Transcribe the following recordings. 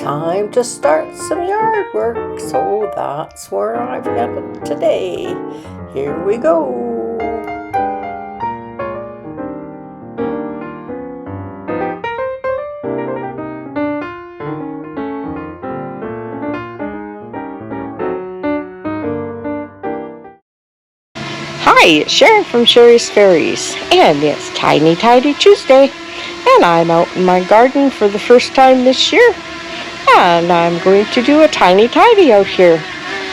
time to start some yard work, so that's where I've headed today. Here we go. Hi, it's Sharon from Sherry's Fairies, and it's Tiny Tidy Tuesday, and I'm out in my garden for the first time this year, and I'm going to do a tiny tidy out here.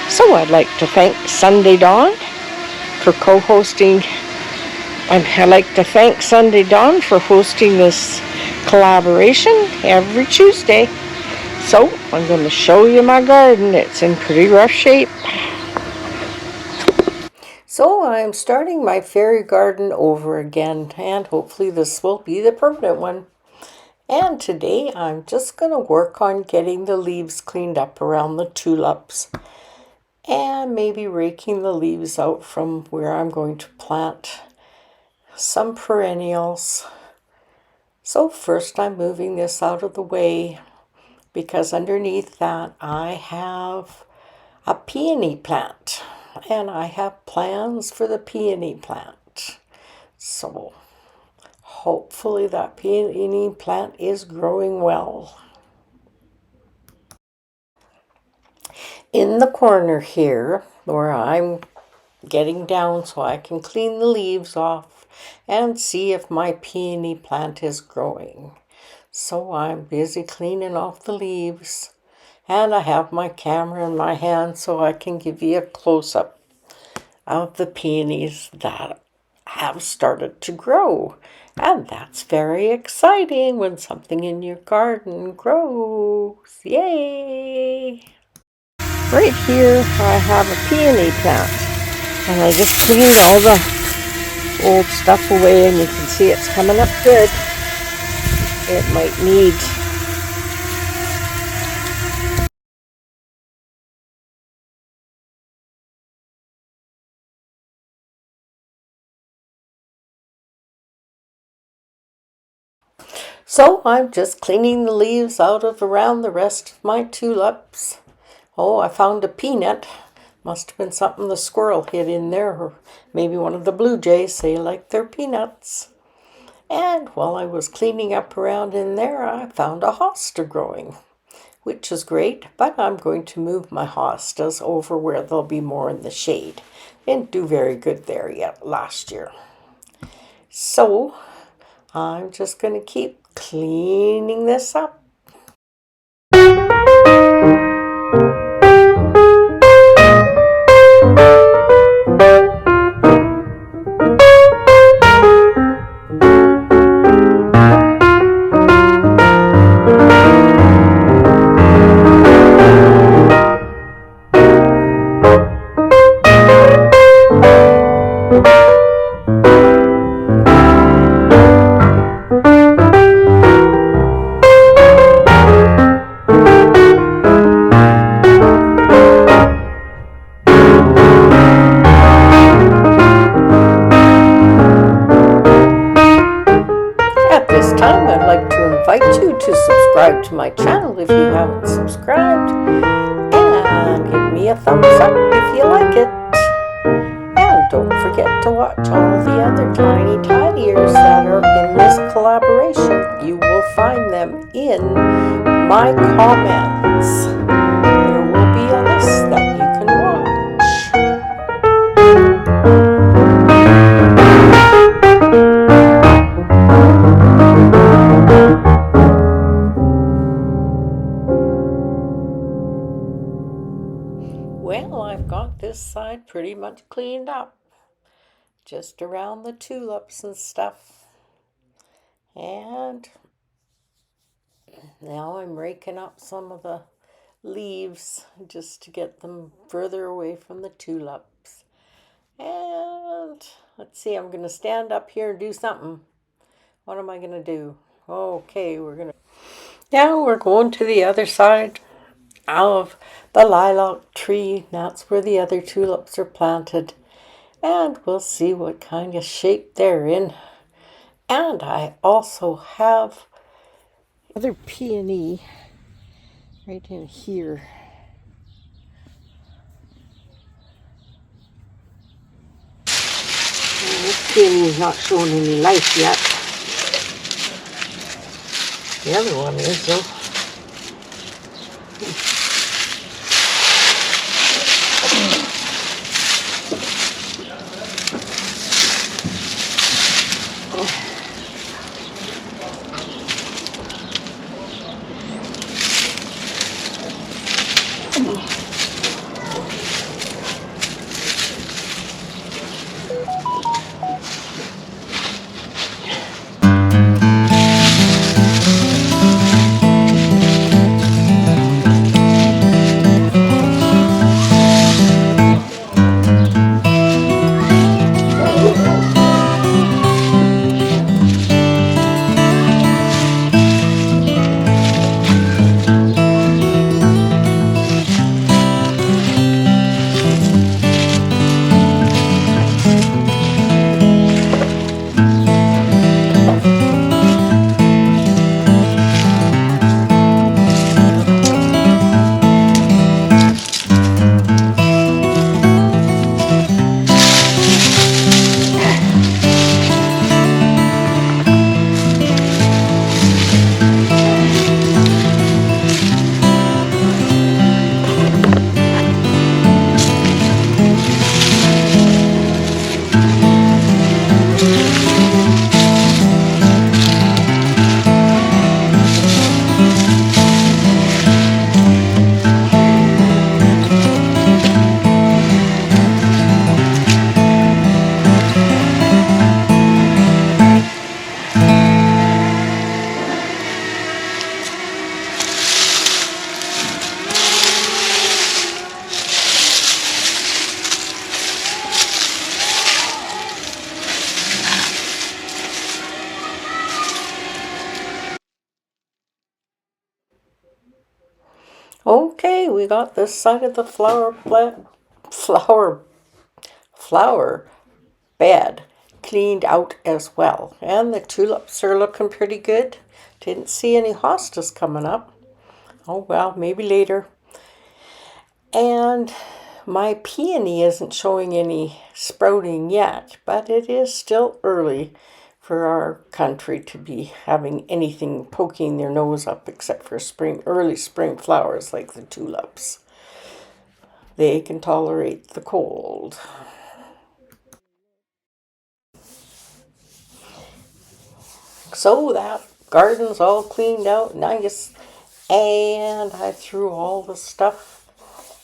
So I'd like to thank Sunday Dawn for co-hosting, and I'd like to thank Sunday Dawn for hosting this collaboration every Tuesday. So I'm going to show you my garden. It's in pretty rough shape. So I'm starting my fairy garden over again, and hopefully this will be the permanent one. And today I'm just going to work on getting the leaves cleaned up around the tulips and maybe raking the leaves out from where I'm going to plant some perennials. So first I'm moving this out of the way because underneath that I have a peony plant, and I have plans for the peony plant. So hopefully that peony plant is growing well. In the corner here, where I'm getting down so I can clean the leaves off and see if my peony plant is growing. So I'm busy cleaning off the leaves, and I have my camera in my hand so I can give you a close-up of the peonies that have started to grow. And that's very exciting when something in your garden grows. Yay! Right here I have a peony plant, and I just cleaned all the old stuff away, and you can see it's coming up good. It might need So I'm just cleaning the leaves out of around the rest of my tulips. Oh, I found a peanut. Must have been something the squirrel hid in there, or maybe one of the blue jays. They like their peanuts. And while I was cleaning up around in there, I found a hosta growing, which is great, but I'm going to move my hostas over where they'll be more in the shade. Didn't do very good there yet last year. So I'm just going to keep cleaning this up. At this time, I'd like to invite you to subscribe to my channel if you haven't subscribed, and give me a thumbs up if you like it. And don't forget to watch all the other tiny tidiers that are in this collaboration. You will find them in my comments. There will be a list that you can watch. Well, I've got this side pretty much cleaned up, just around the tulips and stuff. And now I'm raking up some of the leaves just to get them further away from the tulips. And let's see, I'm going to stand up here and do something. What am I going to do? Okay, now we're going to the other side of the lilac tree. That's where the other tulips are planted. And we'll see what kind of shape they're in. And I also have other peony right in here. And this peony's not showing any life yet. The other one is though. Okay, we got this side of the flower bed cleaned out as well. And the tulips are looking pretty good. Didn't see any hostas coming up. Oh well, maybe later. And my peony isn't showing any sprouting yet, but it is still early for our country to be having anything poking their nose up except for early spring flowers like the tulips. They can tolerate the cold. So that garden's all cleaned out, nice. And I threw all the stuff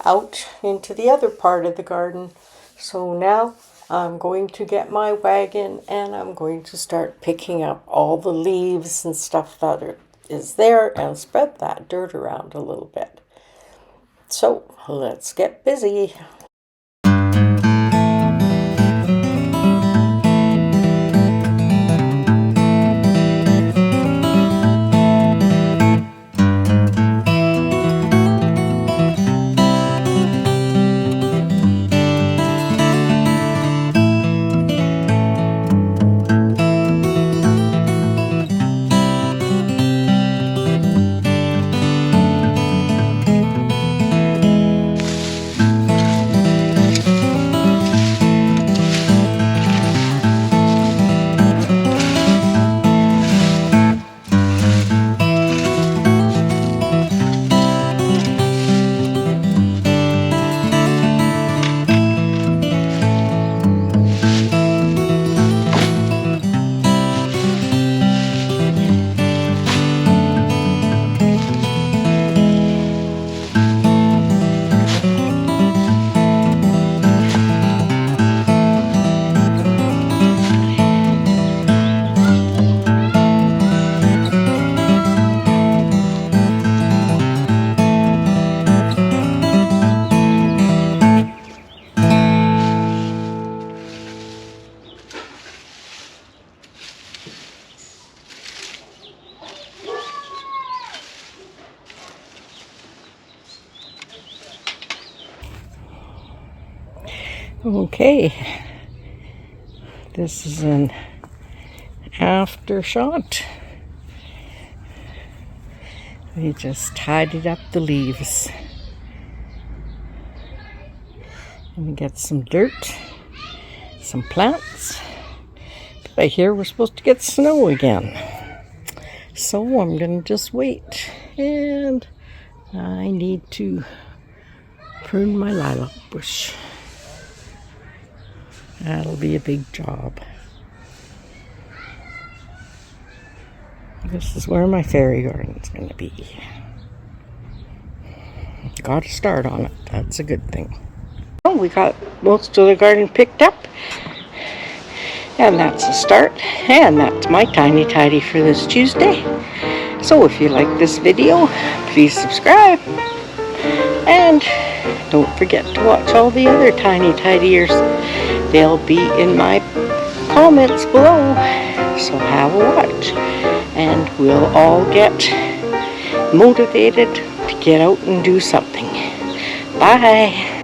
out into the other part of the garden. So now I'm going to get my wagon and I'm going to start picking up all the leaves and stuff that is there and spread that dirt around a little bit. So let's get busy. Okay, this is an after shot. We just tidied up the leaves. And we get some dirt, some plants. But I hear we're supposed to get snow again. So I'm going to just wait. And I need to prune my lilac bush. That'll be a big job. This is where my fairy garden's going to be. Got to start on it. That's a good thing. Oh, we got most of the garden picked up. And that's a start. And that's my tiny tidy for this Tuesday. So if you like this video, please subscribe. And don't forget to watch all the other tiny tidiers. They'll be in my comments below. So have a watch. And we'll all get motivated to get out and do something. Bye.